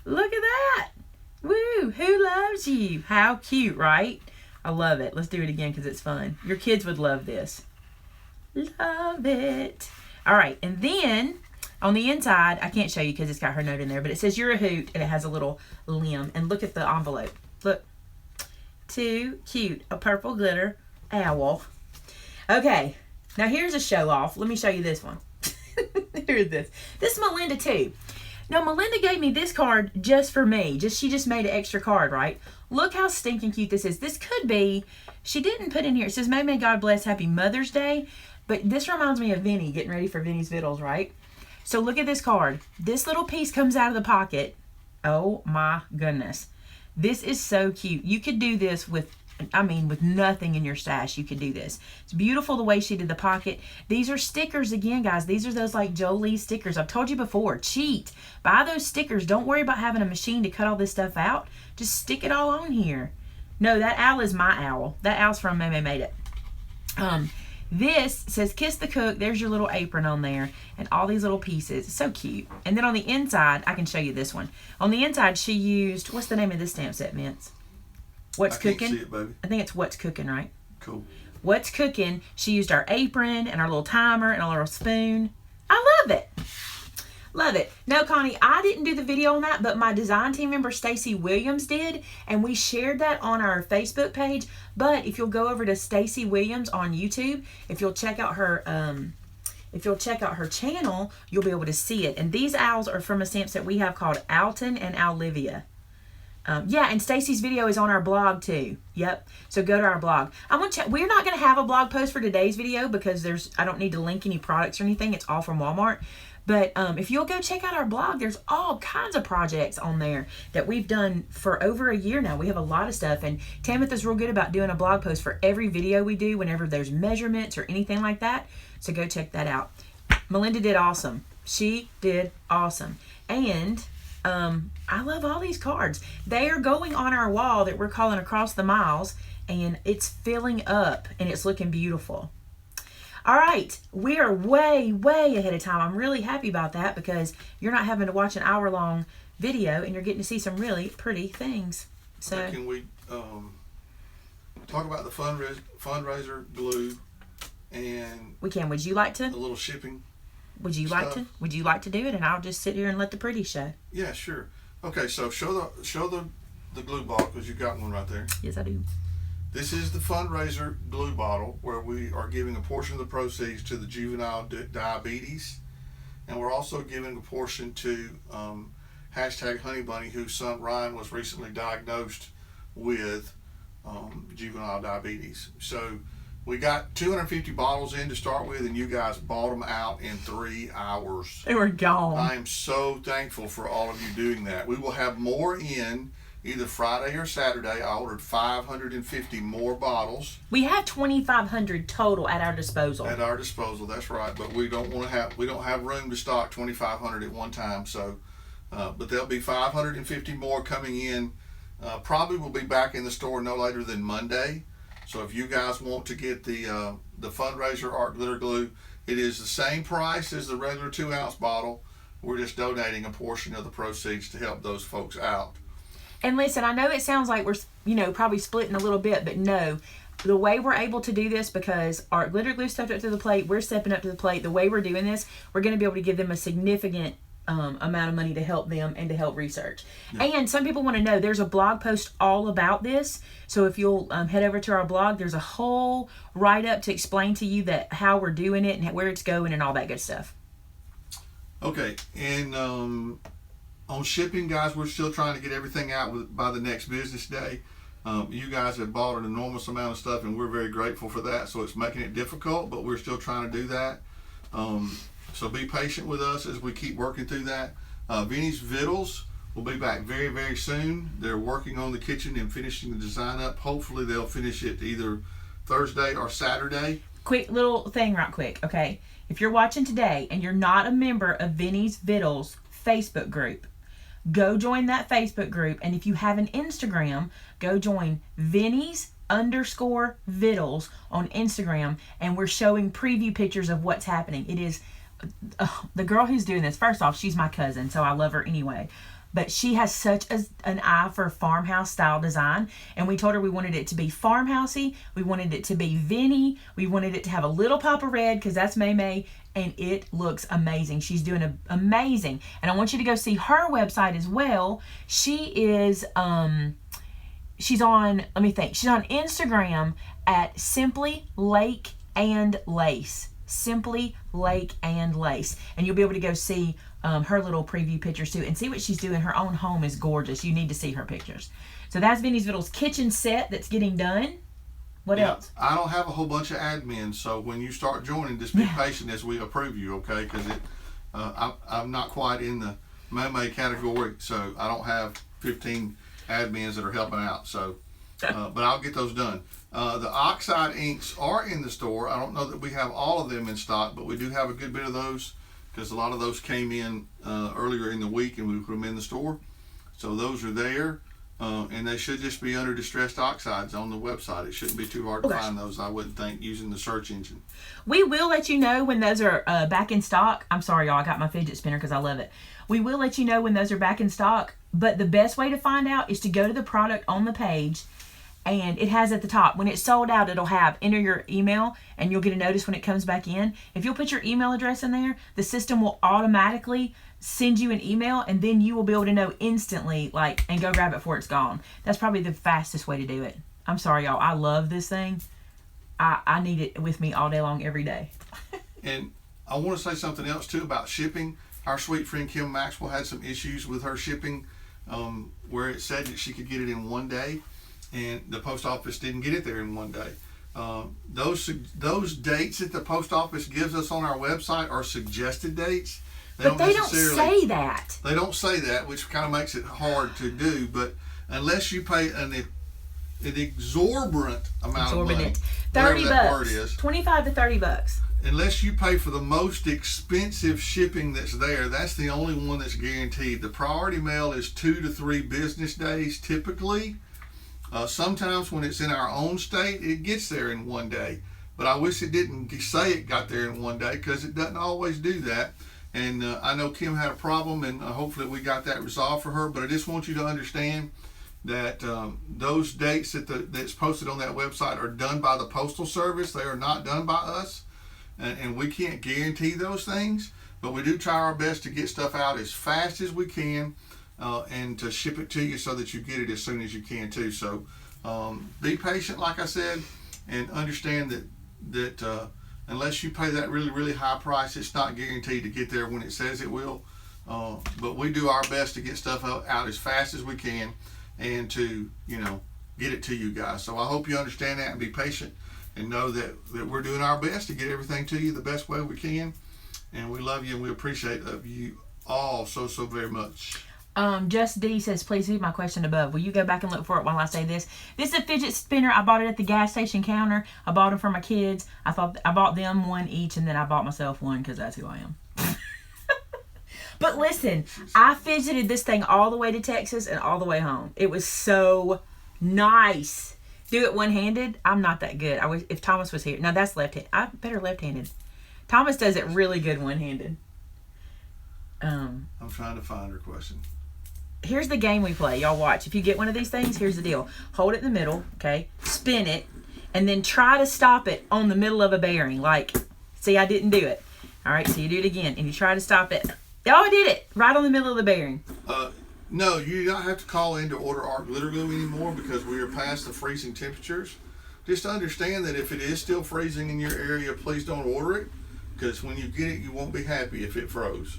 Look at that. Woo! Who loves you? How cute, right? I love it. Let's do it again because it's fun. Your kids would love this. Love it. All right, and then on the inside, I can't show you because it's got her note in there, but it says you're a hoot, and it has a little limb. And look at the envelope. Look. Too cute. A purple glitter owl. Okay, now here's a show off. Let me show you this one. Here's this. This is Melinda too. Now, Melinda gave me this card just for me. She just made an extra card, right? Look how stinking cute this is. This could be, she didn't put in here, it says, May God bless, Happy Mother's Day. But this reminds me of Vinny, getting ready for Vinny's Vittles, right? So look at this card. This little piece comes out of the pocket. Oh my goodness. This is so cute. You could do this with nothing in your stash, you could do this. It's beautiful the way she did the pocket. These are stickers again, guys. These are those like Jolie stickers. I've told you before, cheat. Buy those stickers. Don't worry about having a machine to cut all this stuff out. Just stick it all on here. No, that owl is my owl. That owl's from Maymay Made It. This says kiss the cook. There's your little apron on there and all these little pieces. It's so cute. And then on the inside, I can show you this one. On the inside, she used, what's the name of this stamp set, Vince? What's Cooking? Can't see it, baby. I think it's What's Cooking, right? Cool. What's Cooking. She used our apron and our little timer and our little spoon. I love it. Love it. No, Connie, I didn't do the video on that, but my design team member, Stacy Williams, did, and we shared that on our Facebook page. But if you'll go over to Stacy Williams on YouTube, if you'll check out her channel, you'll be able to see it. And these owls are from a stamp set we have called Alton and Olivia. Yeah, and Stacy's video is on our blog too. Yep. So go to our blog. I'm gonna check. We're not gonna have a blog post for today's video because I don't need to link any products or anything. It's all from Walmart. But if you'll go check out our blog, there's all kinds of projects on there that we've done for over a year now. We have a lot of stuff, and Tamitha's real good about doing a blog post for every video we do whenever there's measurements or anything like that. So go check that out. Melinda did awesome. She did awesome. And I love all these cards. They are going on our wall that we're calling Across the Miles, and it's filling up, and it's looking beautiful. All right, we are way, way ahead of time. I'm really happy about that because you're not having to watch an hour-long video and you're getting to see some really pretty things. So can we talk about the fundraiser glue and we can. Would you like to? the little shipping? Would you like to? Would you like to do it? And I'll just sit here and let the pretty show. Yeah, sure. Okay, so show the glue bottle because you've got one right there. Yes, I do. This is the fundraiser glue bottle where we are giving a portion of the proceeds to the juvenile diabetes, and we're also giving a portion to hashtag Honey Bunny, whose son Ryan was recently diagnosed with juvenile diabetes. So we got 250 bottles in to start with, and you guys bought them out in 3 hours. They were gone. I am so thankful for all of you doing that. We will have more in either Friday or Saturday. I ordered 550 more bottles. We have 2,500 total at our disposal. At our disposal, that's right. But we don't have room to stock 2,500 at one time. So, but there'll be 550 more coming in. Probably will be back in the store no later than Monday. So if you guys want to get the fundraiser art glitter glue, it is the same price as the regular 2-ounce bottle. We're just donating a portion of the proceeds to help those folks out. And listen, I know it sounds like we're, probably splitting a little bit, but no. The way we're able to do this, because our glitter glue stepped up to the plate, we're stepping up to the plate. The way we're doing this, we're going to be able to give them a significant amount of money to help them and to help research. Yeah. And some people want to know, there's a blog post all about this. So if you'll head over to our blog, there's a whole write-up to explain to you that how we're doing it and where it's going and all that good stuff. Okay, and on shipping, guys, we're still trying to get everything out by the next business day. You guys have bought an enormous amount of stuff, and we're very grateful for that. So it's making it difficult, but we're still trying to do that. So be patient with us as we keep working through that. Vinny's Vittles will be back very, very soon. They're working on the kitchen and finishing the design up. Hopefully they'll finish it either Thursday or Saturday. Quick little thing right quick, okay? If you're watching today and you're not a member of Vinny's Vittles Facebook group, go join that Facebook group. And if you have an Instagram, go join Vinny's_Vittles on Instagram. And we're showing preview pictures of what's happening. It is the girl who's doing this. First off, she's my cousin, so I love her anyway. But she has such an eye for farmhouse style design. And we told her we wanted it to be farmhousey. We wanted it to be Vinny. We wanted it to have a little pop of red because that's Maymay. And it looks amazing. She's doing amazing. And I want you to go see her website as well. She is, she's on Instagram at Simply Lake and Lace. Simply Lake and Lace. And you'll be able to go see her little preview pictures too and see what she's doing. Her own home is gorgeous. You need to see her pictures. So that's Vinny's Vittles kitchen set that's getting done. What else? I don't have a whole bunch of admins, so when you start joining, just be patient as we approve you, okay? Because I'm not quite in the Maymay category, so I don't have 15 admins that are helping out. So, but I'll get those done. The oxide inks are in the store. I don't know that we have all of them in stock, but we do have a good bit of those because a lot of those came in earlier in the week and we put them in the store. So those are there. And they should just be under distressed oxides on the website. It shouldn't be too hard to find those, I wouldn't think, using the search engine. We will let you know when those are back in stock. I'm sorry, y'all. I got my fidget spinner because I love it. We will let you know when those are back in stock. But the best way to find out is to go to the product on the page. And it has at the top, when it's sold out, it'll have enter your email and you'll get a notice when it comes back in. If you'll put your email address in there, the system will automatically send you an email, and then you will be able to know instantly, and go grab it before it's gone. That's probably the fastest way to do it. I'm sorry, y'all. I love this thing. I need it with me all day long, every day. And I want to say something else too about shipping. Our sweet friend Kim Maxwell had some issues with her shipping, where it said that she could get it in one day, and the post office didn't get it there in one day. Those dates that the post office gives us on our website are suggested dates. But they don't say that. They don't say that, which kind of makes it hard to do. But unless you pay an exorbitant amount of money, $30, 25 to $30. Unless you pay for the most expensive shipping that's there, that's the only one that's guaranteed. The priority mail is 2 to 3 business days typically. Sometimes when it's in our own state, it gets there in one day. But I wish it didn't say it got there in one day, because it doesn't always do that. And I know Kim had a problem, and hopefully we got that resolved for her. But I just want you to understand that those dates that's posted on that website are done by the Postal Service. They are not done by us. And we can't guarantee those things. But we do try our best to get stuff out as fast as we can, and to ship it to you so that you get it as soon as you can too. So be patient, like I said, and understand that unless you pay that really, really high price, it's not guaranteed to get there when it says it will. But we do our best to get stuff out as fast as we can, and to, get it to you guys. So I hope you understand that and be patient, and know that we're doing our best to get everything to you the best way we can. And we love you, and we appreciate you all so, so very much. Just D says, please read my question above. Will you go back and look for it while I say this? This is a fidget spinner. I bought it at the gas station counter. I bought them for my kids. I bought them one each, and then I bought myself one because that's who I am. But listen, I fidgeted this thing all the way to Texas and all the way home. It was so nice. Do it one-handed? I'm not that good. I wish if Thomas was here. Now that's left-handed. I'm better left-handed. Thomas does it really good one-handed. I'm trying to find her question. Here's the game we play. Y'all watch. If you get one of these things, here's the deal. Hold it in the middle, okay? Spin it, and then try to stop it on the middle of a bearing. See, I didn't do it. All right, so you do it again, and you try to stop it. Oh, I did it. Right on the middle of the bearing. No, you don't have to call in to order our glitter glue anymore, because we are past the freezing temperatures. Just understand that if it is still freezing in your area, please don't order it, because when you get it, you won't be happy if it froze.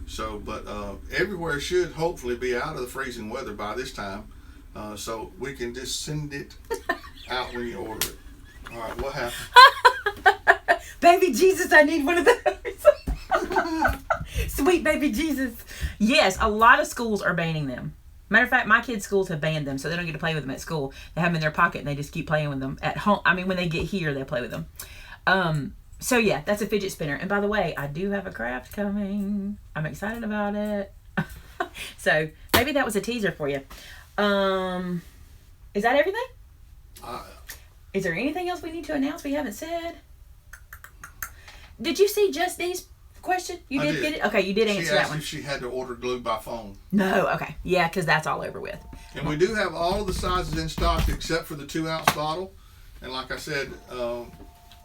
So, but everywhere should hopefully be out of the freezing weather by this time, so we can just send it out when you order it. All right, what happened? Baby Jesus, I need one of those. Sweet baby Jesus. Yes, a lot of schools are banning them. Matter of fact, my kids' schools have banned them, so they don't get to play with them at school. They have them in their pocket, and they just keep playing with them at home. I mean, when they get here, they play with them. So yeah, that's a fidget spinner. And by the way, I do have a craft coming. I'm excited about it. So maybe that was a teaser for you. Is that everything? Is there anything else we need to announce we haven't said? Did you see Just D's question? You did get it? Okay, you did answer that one. If she had to order glue by phone. No, okay. Yeah, because that's all over with. And we do have all the sizes in stock except for the 2-ounce bottle. And like I said,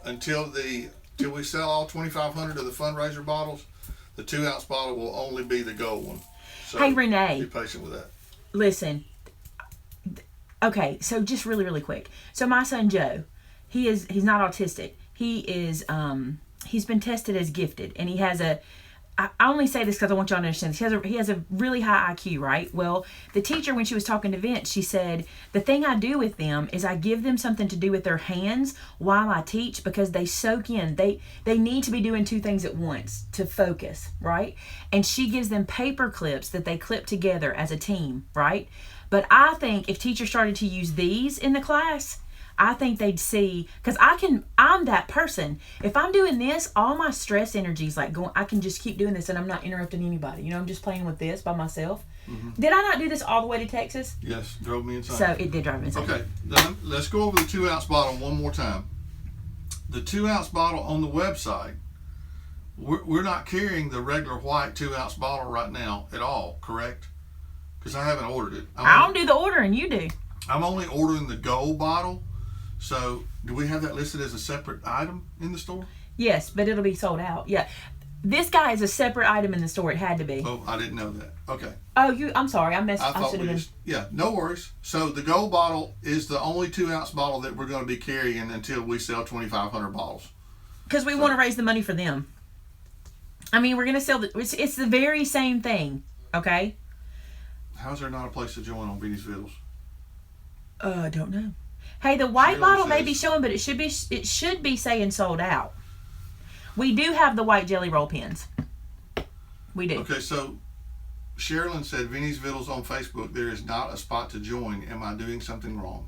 until we sell all 2,500 of the fundraiser bottles, the 2-ounce bottle will only be the gold one. So hey, Renee. Be patient with that. Listen. Okay, so just really, really quick. So my son Joe, he's not autistic. He's been tested as gifted, and he has I only say this because I want y'all to understand this. He has a really high IQ, right? Well, the teacher, when she was talking to Vince, she said, the thing I do with them is I give them something to do with their hands while I teach, because they soak in. They need to be doing 2 things at once to focus, right? And she gives them paper clips that they clip together as a team, right? But I think if teachers started to use these in the class, I think they'd see, because I'm that person. If I'm doing this, all my stress energy is like going, I can just keep doing this and I'm not interrupting anybody. You know, I'm just playing with this by myself. Mm-hmm. Did I not do this all the way to Texas? Yes, drove me insane. So it did drive me insane. Okay, then let's go over the 2-ounce bottle one more time. The 2-ounce bottle on the website, we're not carrying the regular white 2-ounce bottle right now at all, correct? Because I haven't ordered it. I don't do the ordering, you do. I'm only ordering the gold bottle. So do we have that listed as a separate item in the store? Yes, but it'll be sold out. Yeah. This guy is a separate item in the store. It had to be. Oh, I didn't know that. Okay. Oh, I'm sorry. I thought should have been. Yeah, no worries. So the gold bottle is the only 2-ounce bottle that we're going to be carrying until we sell 2,500 bottles. Because we want to raise the money for them. I mean, we're going to sell it's the very same thing. Okay. How's there not a place to join on Vinny's Vittles? I don't know. Hey, the white bottle may be showing, but it should be saying sold out. We do have the white jelly roll pens. We do. Okay, so Sherilyn said Vinny's Vittles on Facebook. There is not a spot to join. Am I doing something wrong?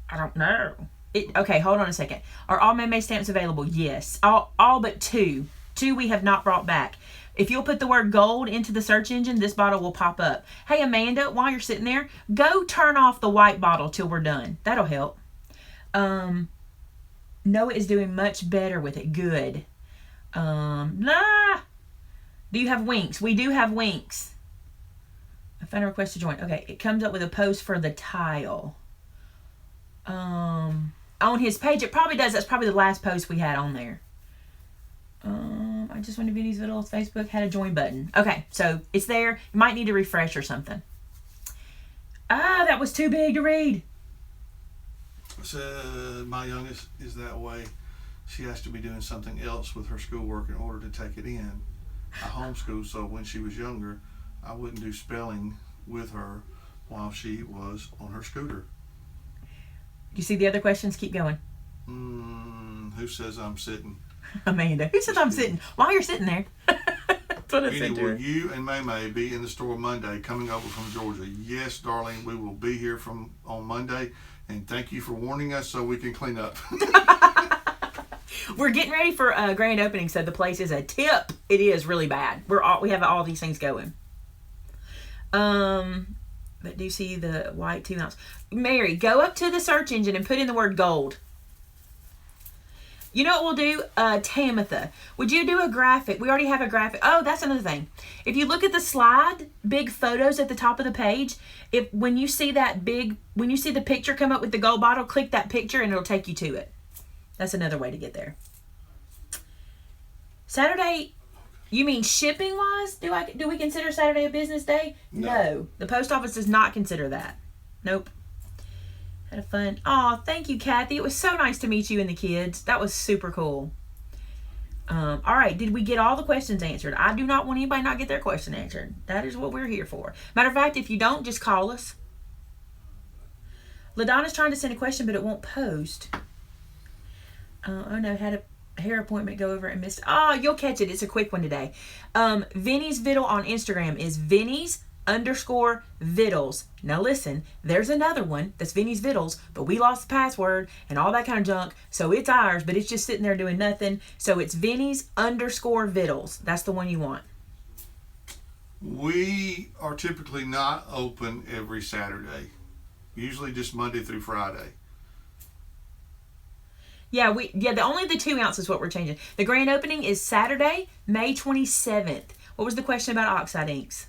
I don't know. Okay, hold on a second. Are all Maymay stamps available? Yes. All but 2. 2 we have not brought back. If you'll put the word gold into the search engine, this bottle will pop up. Hey, Amanda, while you're sitting there, go turn off the white bottle till we're done. That'll help. Noah is doing much better with it. Good. Do you have winks? We do have winks. I found a request to join. Okay, it comes up with a post for the tile. On his page, it probably does. That's probably the last post we had on there. I just went to Vinny's Vittles Facebook, had a join button. Okay, so it's there. You might need to refresh or something. That was too big to read. So my youngest is that way. She has to be doing something else with her schoolwork in order to take it in. I homeschool, so when she was younger, I wouldn't do spelling with her while she was on her scooter. You see the other questions? Keep going. Who says I'm sitting? Amanda. Who says I'm sitting? While you're sitting there. That's what I said to her. Will you and Maymay be in the store Monday coming over from Georgia? Yes, darling. We will be here on Monday. And thank you for warning us so we can clean up. We're getting ready for a grand opening, so the place is a tip. It is really bad. We have all these things going. But do you see the white 2-ounce? Mary, go up to the search engine and put in the word gold. You know what we'll do? Tamitha, would you do a graphic? We already have a graphic. Oh, that's another thing. If you look at the slide, big photos at the top of the page, when you see the picture come up with the gold bottle, click that picture and it'll take you to it. That's another way to get there. Saturday, you mean shipping wise? Do we consider Saturday a business day? No. The post office does not consider that. Nope. Had a fun. Oh, thank you, Kathy. It was so nice to meet you and the kids. That was super cool. All right. Did we get all the questions answered? I do not want anybody not get their question answered. That is what we're here for. Matter of fact, if you don't, just call us. LaDonna's trying to send a question, but it won't post. Oh, no. Had a hair appointment, go over and missed. Oh, you'll catch it. It's a quick one today. Vinny's Viddle on Instagram is Vinny's_Vittles. Now listen, there's another one that's Vinny's Vittles, but we lost the password and all that kind of junk, so it's ours, but it's just sitting there doing nothing. So it's Vinny's_Vittles. That's the one you want. We are typically not open every Saturday. Usually just Monday through Friday. Yeah, only the 2 ounces is what we're changing. The grand opening is Saturday, May 27th. What was the question about oxide inks?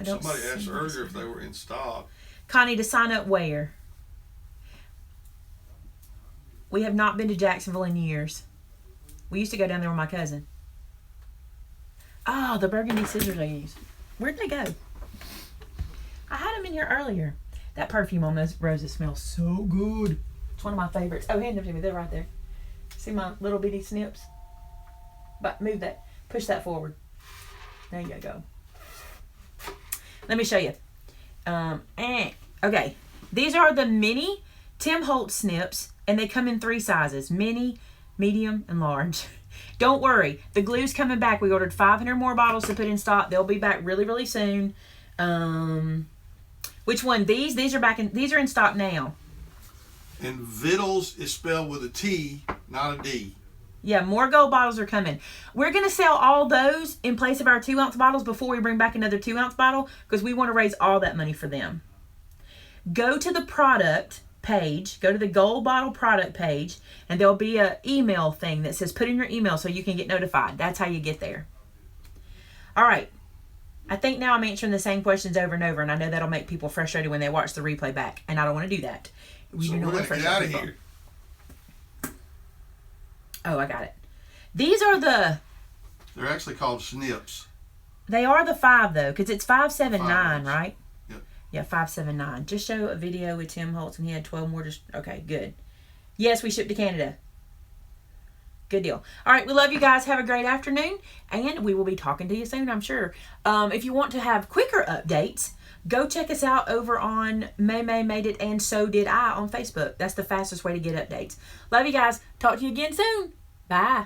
Somebody asked earlier if they were in stock. Connie, to sign up where? We have not been to Jacksonville in years. We used to go down there with my cousin. Oh, the burgundy scissors I used. Where'd they go? I had them in here earlier. That perfume on those roses smells so good. It's one of my favorites. Oh, hand them to me. They're right there. See my little bitty snips? But move that. Push that forward. There you go. Let me show you. Okay. These are the mini Tim Holtz snips, and they come in 3 sizes. Mini, medium, and large. Don't worry. The glue's coming back. We ordered 500 more bottles to put in stock. They'll be back really, really soon. Which one? These? These are in stock now. And Vittles is spelled with a T, not a D. Yeah, more gold bottles are coming. We're going to sell all those in place of our 2-ounce bottles before we bring back another 2-ounce bottle because we want to raise all that money for them. Go to the product page, go to the gold bottle product page, and there'll be an email thing that says put in your email so you can get notified. That's how you get there. All right. I think now I'm answering the same questions over and over, and I know that'll make people frustrated when they watch the replay back, and I don't want to do that. So we're going to get out of here. Oh, I got it. These are the... They're actually called snips. They are the 5, though, because it's 579, right? Yep. Yeah, 579. Just show a video with Tim Holtz, and he had 12 more. Okay, good. Yes, we shipped to Canada. Good deal. All right, we love you guys. Have a great afternoon, and we will be talking to you soon, I'm sure. If you want to have quicker updates, go check us out over on Maymay Made It and So Did I on Facebook. That's the fastest way to get updates. Love you guys. Talk to you again soon. Bye.